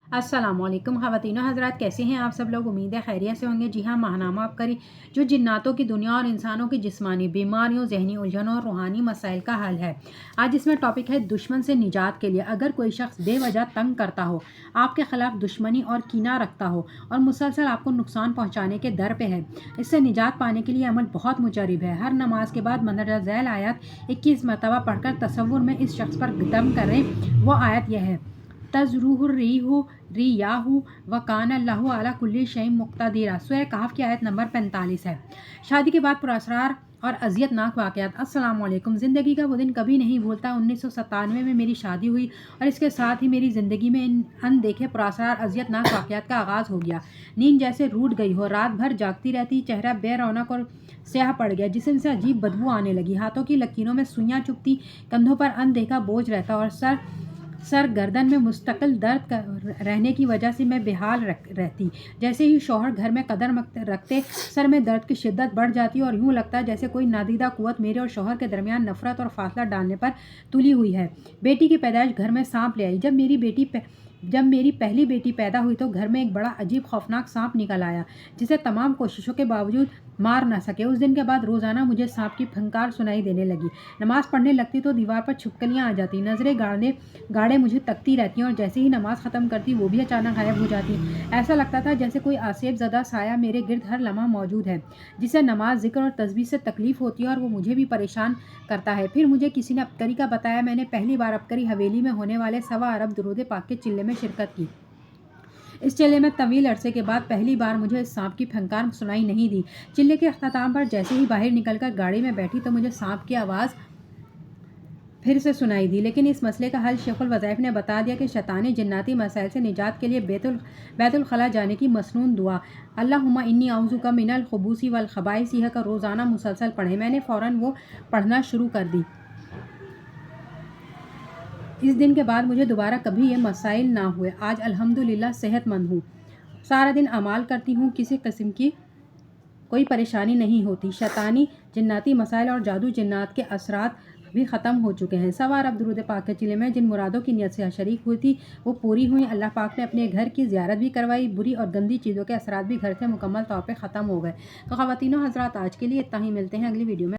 अस्सलाम वालेकुम ख़वातीनो हज़रात, कैसे हैं आप सब लोग। उम्मीद है खैरियत से होंगे। जी हाँ, माहनामा आपकरी जो जिन्नातों की दुनिया और इंसानों की जिस्मानी बीमारियों, जहनी उलझनों और रूहानी मसाइल का हल है। आज इसमें टॉपिक है दुश्मन से निजात के लिए। अगर कोई शख्स बेवजह तंग करता हो, आपके ख़िलाफ़ दुश्मनी और कीना रखता हो और मुसलसल आपको नुकसान पहुँचाने के दर पे है, इससे निजात पाने के लिए अमल बहुत मुजरिब है। हर नमाज के बाद मंदरजा झैल आयत 21 मरतबा पढ़कर तसव्वुर में इस शख्स पर दम करें। वो आयत यह है, तज़रूहुर रीहु रियाहु व कान अल्लाहु अला कुल्ली शैइन मुक़्तदीरा। सूरह कहफ की आयत नंबर 45 है। शादी के बाद पुरअसरार और अज़ियतनाक वाक़यात। अस्सलाम वालेकुम। ज़िंदगी का वो दिन कभी नहीं भूलता। 1997 में मेरी शादी हुई और इसके साथ ही मेरी ज़िंदगी में इन अनदेखे पुरअसरार अज़ियतनाक वाक़यात का आगाज़ हो गया। नींद जैसे रूठ गई हो, रात भर जागती रहती, चेहरा बेरौनक और स्याह पड़ गया, जिसम से अजीब बदबू आने लगी, हाथों की लकीरों में सुइयाँ चुभती, कंधों पर अनदेखा बोझ रहता और सर गर्दन में मुस्तकिल दर्द रहने की वजह से मैं बेहाल रहती। जैसे ही शौहर घर में कदम रखते, सर में दर्द की शिद्दत बढ़ जाती और यूँ लगता जैसे कोई नादीदा कुव्वत मेरे और शौहर के दरमियान नफरत और फासला डालने पर तुली हुई है। बेटी की पैदाइश घर में सांप ले आई। जब मेरी पहली बेटी पैदा हुई तो घर में एक बड़ा अजीब खौफनाक सांप निकल आया, जिसे तमाम कोशिशों के बावजूद मार न सके। उस दिन के बाद रोज़ाना मुझे सांप की फंकार सुनाई देने लगी। नमाज पढ़ने लगती तो दीवार पर छिपकलियाँ आ जाती, नज़रें गाड़े मुझे तकती रहती और जैसे ही नमाज ख़त्म करती वो भी अचानक गायब हो जाती। ऐसा लगता था जैसे कोई आसेब ज़दा साया मेरे गिर्द हर लम्हा मौजूद है, जिसे नमाज, ज़िक्र और तस्बीह से तकलीफ़ होती है और वो मुझे भी परेशान करता है। फिर मुझे किसी ने अबकरी का बताया। मैंने पहली बार अबकरी हवेली में होने वाले 1.25 अरब दुरूद पाक के चिल्ले में शिरकत की। इस चिल्ले में तवील अरसे के बाद पहली बार मुझे इस सांप की फंकार सुनाई नहीं दी। चिल्ले के अख्ताम पर जैसे ही बाहर निकलकर गाड़ी में बैठी तो मुझे सांप की आवाज़ फिर से सुनाई दी। लेकिन इस मसले का हल शेखुल वज़ाइफ ने बता दिया कि शैतानी जिन्नाती मसाइल से निजात के लिए बैतुल खला जाने की मसनून दुआ अल्लाहुम्मा इन्नी औज़ुका मिनल खुबूसी वल खबाइसी का रोज़ाना मुसलसल पढ़े। मैंने फ़ौरन वो पढ़ना शुरू कर दी। इस दिन के बाद मुझे दोबारा कभी ये मसाइल ना हुए। आज अल्हम्दुलिल्लाह सेहतमंद हूँ, सारा दिन अमाल करती हूँ, किसी किस्म की कोई परेशानी नहीं होती। शैतानी जिन्नाती मसाइल और जादू जिन्नात के असरात भी ख़त्म हो चुके हैं। 1.25 अरब दुरूद पाक के चिल्ले में जिन मुरादों की नियत से शरीक हुई थी वो पूरी हुई। अल्लाह पाक ने अपने घर की ज़ियारत भी करवाई। बुरी और गंदी चीज़ों के असरात भी घर से मुकम्मल तौर पर ख़त्म हो गए। तो ख़वातीनो हज़रात, आज के लिए इतना ही। मिलते हैं अगली वीडियो में।